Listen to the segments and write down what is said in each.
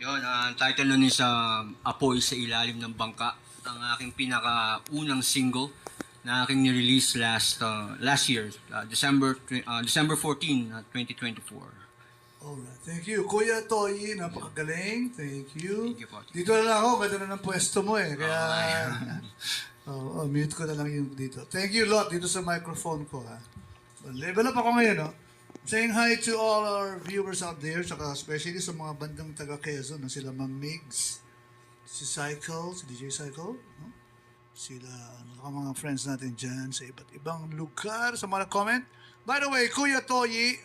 Yun, ang title nun is Apoy sa Ilalim ng Bangka. Ang aking pinaka-unang single na aking ni-release last year, December 14, 2024. Alright, thank you. Kuya Toy, napakagaling. Thank you. Thank you po. Dito na lang ako, ganda na ng pwesto mo eh. Kaya, mute ko na lang yung dito. Thank you lot dito sa microphone ko ha. Level up ako ngayon, no? Saying hi to all our viewers out there, saka especially sa mga bandang taga Quezon, na sila Ma'am Migs, si Cycle, si DJ Cycle, no? Sila, mga friends natin dyan sa iba't ibang lugar, sa mga comment. By the way, Kuya Toy,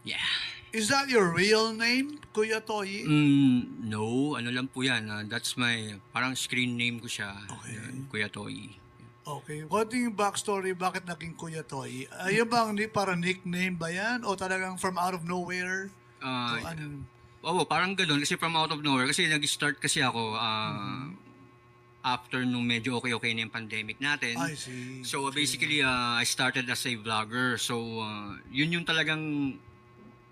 Yeah. is that your real name, Kuya Toy? No, ano lang po yan. That's my, parang screen name ko siya. Okay. Yun, Kuya Toy. Okay. What yung backstory, bakit naging Kuya Toy? Ayun bang parang nickname ba yan? O talagang from out of nowhere? Ah, O ano? Oo, parang gano'n. Kasi from out of nowhere. Kasi nag-start kasi ako after nung medyo okay na yung pandemic natin. I see. So basically, I started as a vlogger. So yun yung talagang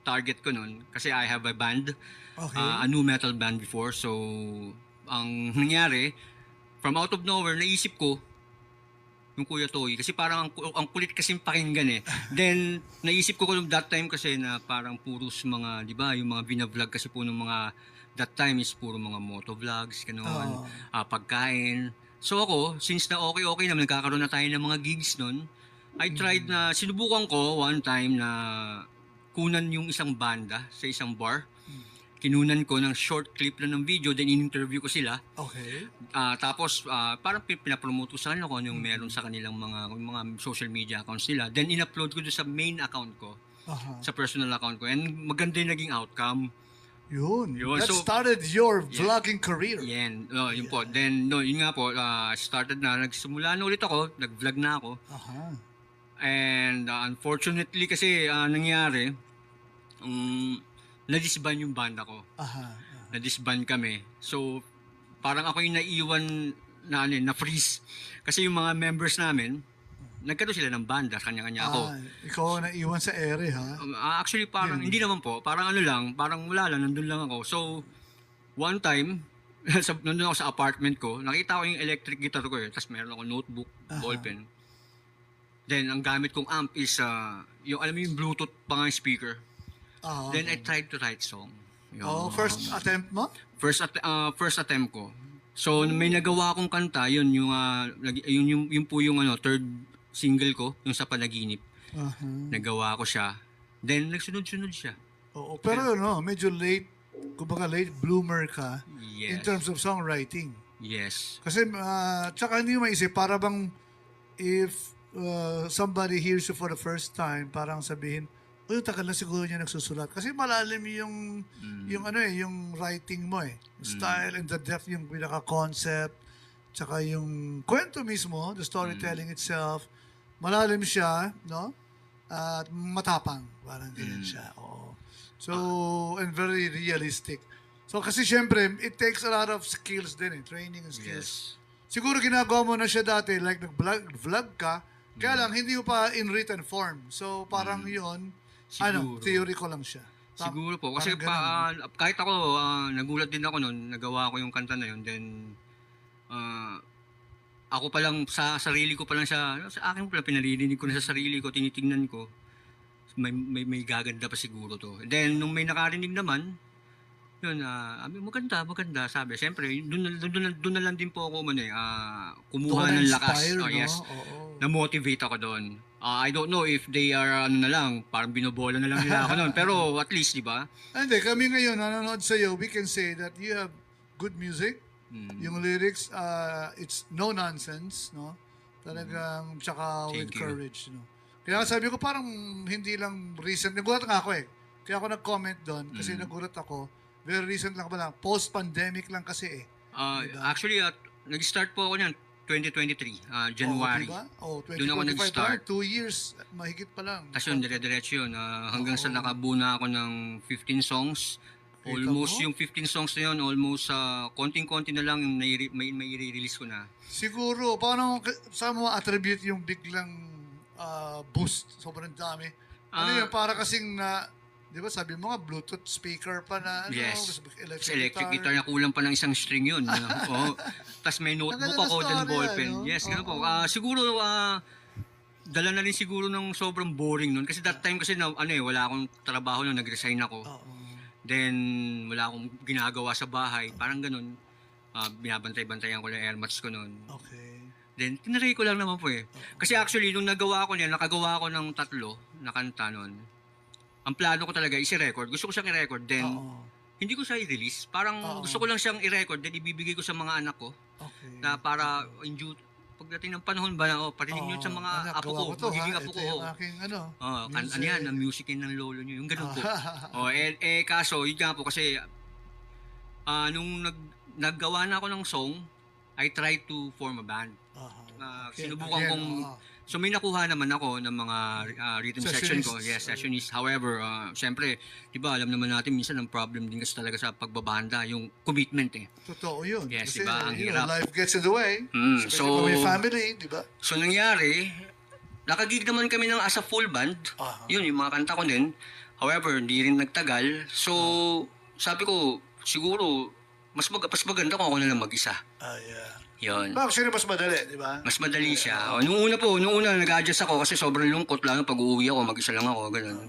target ko nun. Kasi I have a band, Okay. a new metal band before. So ang nangyari, from out of nowhere, naisip ko, yung Kuya Toy. Kasi parang ang kulit kasing pakinggan eh. Then, naisip ko that time kasi na parang puros mga, di ba, yung mga binavlog kasi po ng mga, that time is puro mga motovlogs, gano'n, pagkain. So ako, since na okay naman, nagkakaroon na tayo ng mga gigs nun, I tried na, sinubukan ko one time na kunan yung isang banda sa isang bar. Kinunan ko ng short clip lang ng video, then in-interview ko sila. Okay. Tapos parang pinapromote ko sa kanila kung ano yung meron sa kanilang mga social media accounts nila. Then in-upload ko doon sa main account ko, Aha. sa personal account ko. And maganda yung naging outcome. Yun. Yun, That so- started your vlogging career. Yan, yun po. Then yun nga po, started na, nagsimula na ulit ako, nag-vlog na ako. Aha. And unfortunately kasi nangyari, na-disband yung banda ko. Aha. Na-disband kami. So, parang ako yung naiwan na freeze. Kasi yung mga members namin, nagkaroon sila ng banda, kanya-kanya ako. Ikaw na iwan sa ere, ha? Actually, parang, hindi naman po. Parang ano lang, parang wala lang, nandun lang ako. So, one time, nandun ako sa apartment ko, nakita ko yung electric guitar ko eh. Tapos meron ako notebook, ballpen. Then, ang gamit kong amp is, yung, alam mo yung Bluetooth pa nga yung speaker. Then, I tried to write song. Yung, First attempt mo? First attempt ko. So may nagawa akong kanta, yun yung po yung third single ko, yung sa Panaginip. Aha. Nagawa ko siya. Then nagsunod-sunod siya. Oo, pero medyo late, kumbaga late bloomer ka in Yes. terms of songwriting. Yes. Kasi, tsaka hindi mo maisip, para bang if somebody hears you for the first time, parang sabihin, uy, tagal na siguro niya nagsusulat. Kasi malalim yung, yung writing mo eh. Style and the depth, yung pinaka-concept, tsaka yung kwento mismo, the storytelling itself, malalim siya, no? At matapang, parang ganyan siya. Oo. So, and very realistic. So, kasi syempre, it takes a lot of skills din eh, training and skills. Yes. Siguro ginagawa mo na siya dati, like nag-vlog ka, kaya lang hindi mo pa in written form. So parang yun, Siguro. theory ko lang siya. Siguro po. Kasi Parang ganun. kahit ako, nagulat din ako noon, nagawa ko yung kanta na yun. Then, ako pa lang, sa sarili ko pa lang sa akin pa lang, pinaririnig ko na sa sarili ko, tinitingnan ko, may gaganda pa siguro to. Then, nung may nakarinig naman, yun, maganda, sabi. Siyempre, doon na lang din po ako kumuha Doon ng lakas. na-inspire, Oh, no? yes. Oo. Na-motivate ako doon. I don't know if they are, na lang, parang binobola na lang nila ako noon. Pero at least, di ba? Hindi, kami ngayon, nanonood sa'yo, we can say that you have good music. Yung lyrics, it's no nonsense, no? Talagang, tsaka with Thank you. courage, no? Kaya sabi ko, parang hindi lang recent. Nagulat nga ako eh. Kaya ako nag-comment doon, kasi nagulat ako. Very recent lang pala. Post-pandemic lang kasi eh. Actually, nag-start po ako niyan 2023, January. Oh, diba? Oh, Doon ako 2025 nag-start. pa lang, 2 years, mahigit pa lang. Tapos yun, dire-diretso yun. Hanggang sa nakabuo na ako ng 15 songs. Kita Almost mo? yung 15 songs na yun, almost konting-konti na lang yung may release ko na. Siguro, paano, saan mo attribute yung biglang boost? Sobrang dami. Ano Ah, yun, para kasing Di ba sabi mo nga, Bluetooth speaker pa na ano, Yes. electric, Sa electric guitar. guitar na kulang pa ng isang string yun. Oo. Tapos may notebook Ang ganda ako, ng then story, ballpen. ano? Yes, ganun po. Oo. Siguro, dala na rin siguro ng sobrang boring nun. Kasi that time kasi na, wala akong trabaho nun, nag-resign ako. Oo. Then, wala akong ginagawa sa bahay. Parang ganun. Binabantay-bantayan ko lang airmats ko nun. Okay. Then, tinaray ko lang naman po eh. Kasi actually, nung nagawa ko niya, nakagawa ko ng 3 na kanta nun. Ang plano ko talaga is i-record. Gusto ko siyang i-record. Then, Oo. hindi ko siya i-release. Parang Oo. gusto ko lang siyang i-record. Then, ibibigay ko sa mga anak ko. Okay. Na para, pagdating ng panahon ba na, parinig nyo sa mga Anak, apo gawa ko. to, Magiging ha? apo Ito ko. yung aking music. Ano yan, ang music yan ng lolo nyo. Yung ganun po. Kaso, yun nga po kasi, nung naggawa na ako ng song, I tried to form a band. Sinubukan kong, so may nakuha naman ako ng mga rhythm section ko. Sessionists. Yes, sessionist. However, syempre, di ba, alam naman natin minsan ang problem din kasi talaga sa pagbabanda, yung commitment eh. Totoo yun. Yes, Kasi, diba? Ang you hirap. know, life gets in the way. Especially so- kung may family, di ba? So nangyari, nakagig naman kami ng as a full band. Yun, yung mga kanta ko din. However, hindi rin nagtagal. So, sabi ko, siguro, mas maganda kung ako na lang mag-isa. Yeah. Yun. Actually, mas madali, di ba? Mas madali siya. Nung una nag-adjust ako kasi sobrang lungkot, lalo pag uuwi ako, mag-isa lang ako, ganun.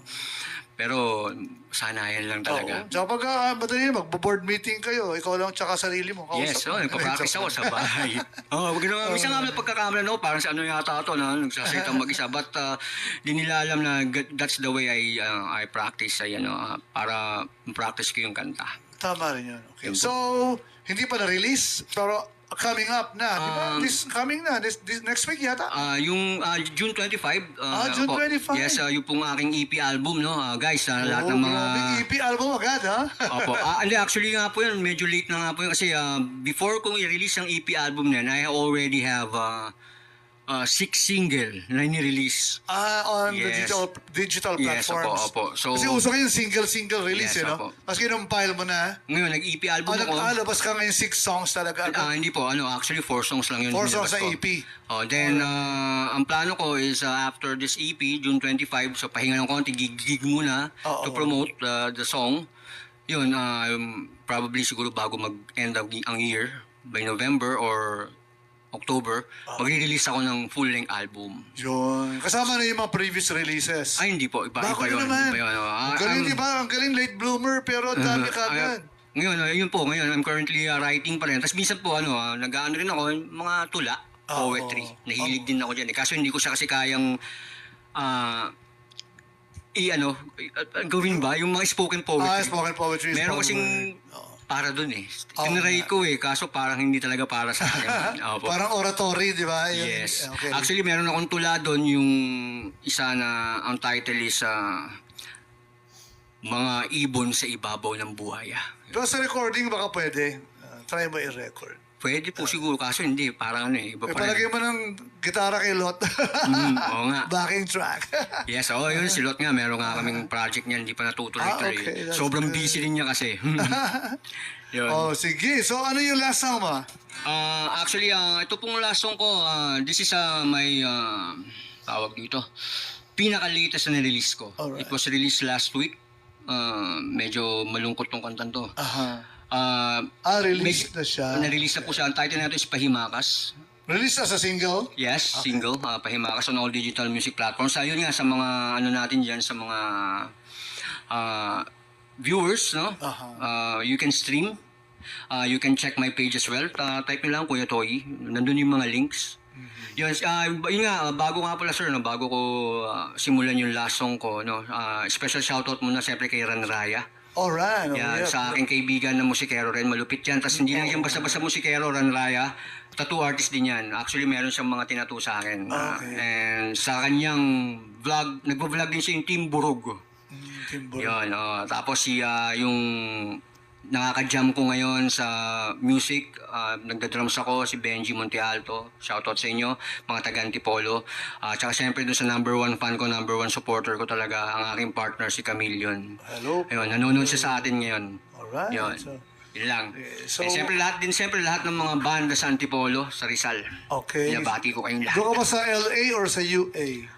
Pero, sanayan lang talaga. Oo. Tsaka pag madali, magbo-board meeting kayo, ikaw lang tsaka sarili mo. Yes, nagpa-practice ako sa bahay. Minsan nga pagkakamalan ako, parang sa ano yata ito na nagsasalitang mag-isa. But, di nila alam na that's the way I practice, para practice ko yung kanta. Tama rin yun. Okay. Yun po. So, hindi pa na-release, pero coming up na, di ba? This next week yata? Yung June 25. June po. 25. Yes, yung pong aking EP album, no? Guys, lahat ng mga... Grabe, EP album agad, ha? Opo. Hindi, actually nga po yun, medyo late na nga po yun kasi before kong i-release ang EP album na I already have 6 single na ni-release. On the Yes. digital Yes, platforms. opo. So, Kasi uso ngayon single release, Yes, no? opo. Kasi kinumpile mo na. ngayon, nag-EP album ako. Naglalabas ka ngayon 6 songs talaga. Hindi po, actually 4 songs lang yun. 4 songs nilabas sa ko. EP. Then, ang plano ko is after this EP, June 25, so pahinga ng konti, gig muna Oo. to promote the song. Yun, probably siguro bago mag-end ang year, by November or October, magre-release ako ng full-length album. Yun. Kasama na yung mga previous releases. Ay, hindi po. Iba Bago yun. yun naman. Iba yun. Ang galing, di ba? Ang galing late bloomer, pero ang dami ka agad. Ngayon, yun po. Ngayon, I'm currently writing pa rin. Tapos minsan po, nag-ano rin ako, mga tula, poetry. Nahilig din ako dyan. Kaso hindi ko siya kasi kayang, gawin ba? Yung mga spoken poetry. Spoken poetry. Meron spoken kasing word. para dun eh. Tinry ko kaso parang hindi talaga para sa akin. Opo. Parang oratory, di ba? Yun. Yes. Okay. Actually, meron akong tula doon yung isa na ang title is Mga Ibon sa Ibabaw ng Buhaya. Pero sa recording, baka pwede. Try mo i-record. Pwede po siguro, kaso hindi. Parang iba pa Palagay rin. mo ng gitara kay Lot. Oo nga. Backing track. Yes, yun, si Lot nga. Meron nga kaming project niya, hindi pa natutuloy-tuloy. Okay, that's Sobrang good. busy rin niya kasi. Yun. Sige. So, ano yung last song mo? Actually, ito pong last song ko, this is my, tawag dito, pinaka-latest na release ko. Alright. It was released last week. Medyo malungkot tong kantan to. Release na siya. Na-release na po siya. Ang title na ito is Pahimakas. Release as a single? Yes, single. Pahimakas on all digital music platforms. Ayun nga, sa mga natin dyan, sa mga viewers, no? You can stream. You can check my page as well. Type nyo lang, Kuya Toy. Nandun yung mga links. Yun nga, bago nga pala sir, no, bago ko simulan yung last song ko, no, special shoutout muna siyempre kay Ran Raya. Alright. Yan, sa aking kaibigan na musikero rin, malupit yan. Tapos hindi lang yan basta-basta musikero, Ran Raya. Tattoo artist din yan. Actually, meron siyang mga tinattoo sa akin. Okay. And sa kanyang vlog, nagpo-vlog din siya yung Team Burog. Timber. Yun, tapos yung nakaka-jam ko ngayon sa music, nagda-drums ako, si Benji Montealto. Shoutout sa inyo, mga taga Antipolo. Tsaka siyempre doon sa number 1 fan ko, number 1 supporter ko talaga, ang aking partner si Camille yun. Hello. Ayun, nanonood siya sa atin ngayon. Alright. Yun. So, Yun lang. so- Siyempre lahat ng mga banda sa Antipolo, sa Rizal. Okay. Binabati ko kayong lahat. Doon ka ba sa LA or sa UA?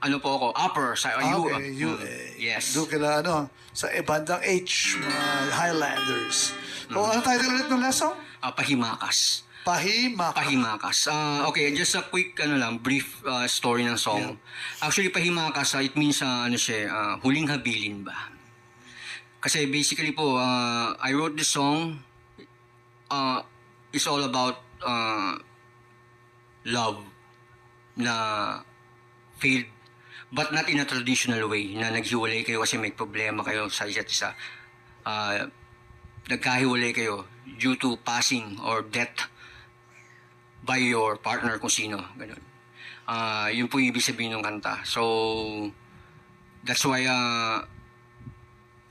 Ano po ako? Upper, sa UA. Okay, UA. Yes. Doon kila, sa bandang H, mga Highlanders. So, ano title ulit ng last song? Pahimakas. Pahimakas. Okay, just a quick brief story ng song. Actually Pahimakas, it means huling habilin ba. Kasi basically po I wrote this song it's all about love na failed but not in a traditional way na naghiwalay kayo kasi may problema kayo sa isa't isa. Nagkahiwalay kayo due to passing or death by your partner kung sino, ganun. Yun po yung ibig sabihin ng kanta. So, that's why,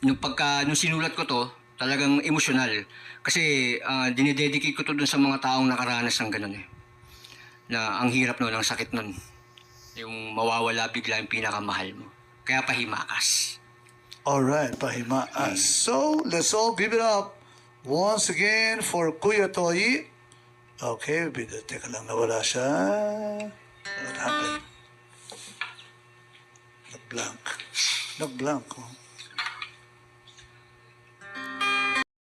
nung sinulat ko to, talagang emosyonal. Kasi, dinededicate ko to dun sa mga taong nakaranas ng ganun eh. Na ang hirap nun, ang sakit nun. Yung mawawala bigla yung pinakamahal mo. Kaya pahimakas. Alright, Pahimakas. So, let's all give it up once again for Kuya Toyi. Okay, teka lang, nawala siya. What happened? Nag-blank. Oh.